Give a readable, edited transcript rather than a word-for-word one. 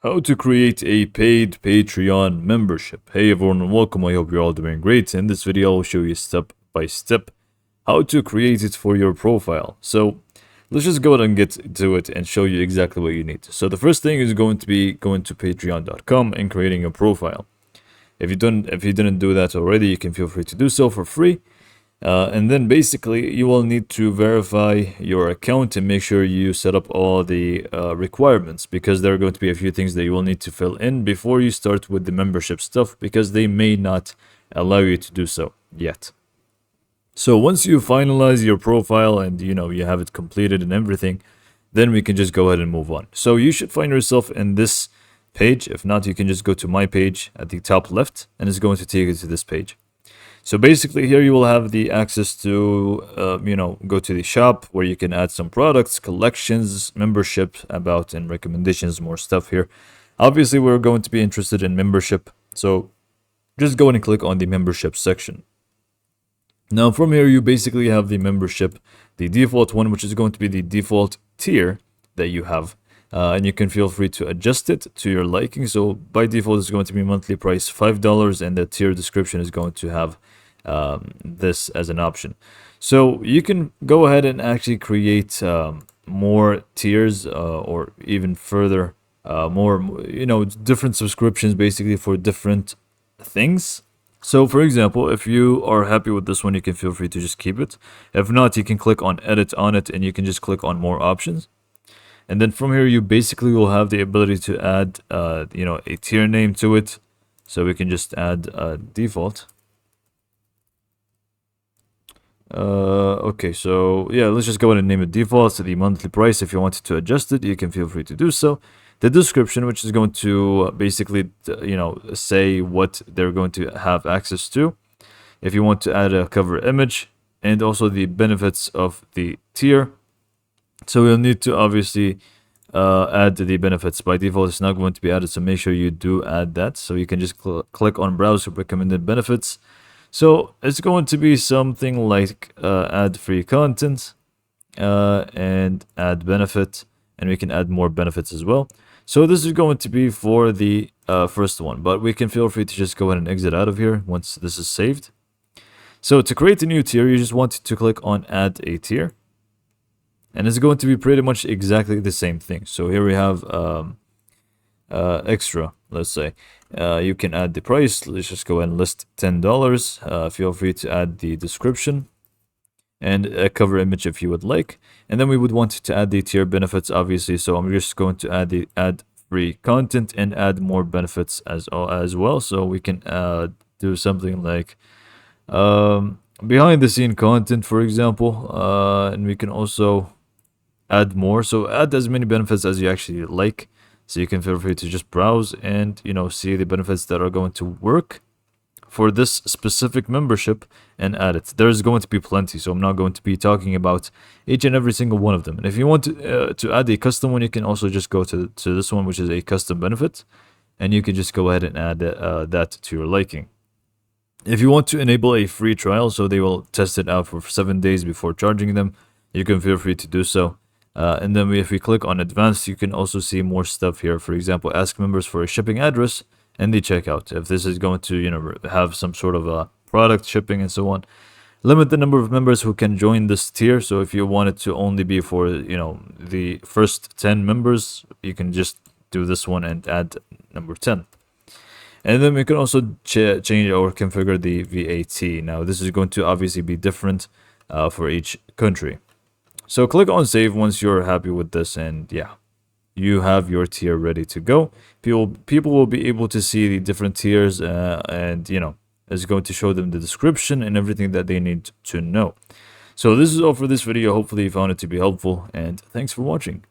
How to create a paid Patreon membership. Hey everyone and welcome, I hope you're all doing great. In this video I'll show you step by step how to create it for your profile. So let's just go ahead and get to it and show you exactly what you need. So the first thing is going to be going to patreon.com and creating a profile. If you didn't do that already, you can feel free to do so for free. And then basically you will need to verify your account and make sure you set up all the requirements, because there are going to be a few things that you will need to fill in before you start with the membership stuff, because they may not allow you to do so yet. So once you finalize your profile and you have it completed and everything, then we can just go ahead and move on. So you should find yourself in this page. If not, you can just go to my page at the top left and it's going to take you to this page. So basically here you will have the access to, go to the shop where you can add some products, collections, membership, about, and recommendations, more stuff here. Obviously, we're going to be interested in membership. So just go and click on the membership section. Now from here, you basically have the membership, the default one, which is going to be the default tier that you have. And you can feel free to adjust it to your liking. So by default, it's going to be monthly price $5, and the tier description is going to have this as an option. So you can go ahead and actually create more tiers or even further more, different subscriptions basically for different things. So for example, if you are happy with this one, you can feel free to just keep it. If not, you can click on edit on it and you can just click on more options. And then from here, you basically will have the ability to add, a tier name to it. So we can just add default. Okay, so yeah, let's just go ahead and name it default. So the monthly price, if you wanted to adjust it, you can feel free to do so. The description, which is going to basically, say what they're going to have access to. If you want to add a cover image, and also the benefits of the tier. So we'll need to obviously add the benefits. By default, it's not going to be added, so make sure you do add that. So you can just click on browse recommended benefits. So it's going to be something like add free content and add benefit, and we can add more benefits as well. So this is going to be for the first one, but we can feel free to just go ahead and exit out of here once this is saved. So to create a new tier, you just want to click on add a tier. And it's going to be pretty much exactly the same thing. So here we have extra, let's say. You can add the price. Let's just go ahead and list $10. Feel free to add the description and a cover image if you would like. And then we would want to add the tier benefits, obviously. So I'm just going to add the add free content and add more benefits as well. So we can do something like behind the scene content, for example. And we can also add more. So add as many benefits as you actually like. So you can feel free to just browse and see the benefits that are going to work for this specific membership and add it. There's going to be plenty, so I'm not going to be talking about each and every single one of them. And if you want to add a custom one, you can also just go to this one, which is a custom benefit, and you can just go ahead and add that to your liking. If you want to enable a free trial, so they will test it out for 7 days before charging them, you can feel free to do so. And then if we click on advanced, you can also see more stuff here. For example, ask members for a shipping address and the checkout. If this is going to, have some sort of a product shipping and so on. Limit the number of members who can join this tier. So if you want it to only be for, the first 10 members, you can just do this one and add number 10. And then we can also change or configure the VAT. Now, this is going to obviously be different for each country. So click on save once you're happy with this, and yeah, you have your tier ready to go. People will be able to see the different tiers, and it's going to show them the description and everything that they need to know. So this is all for this video. Hopefully you found it to be helpful, and thanks for watching.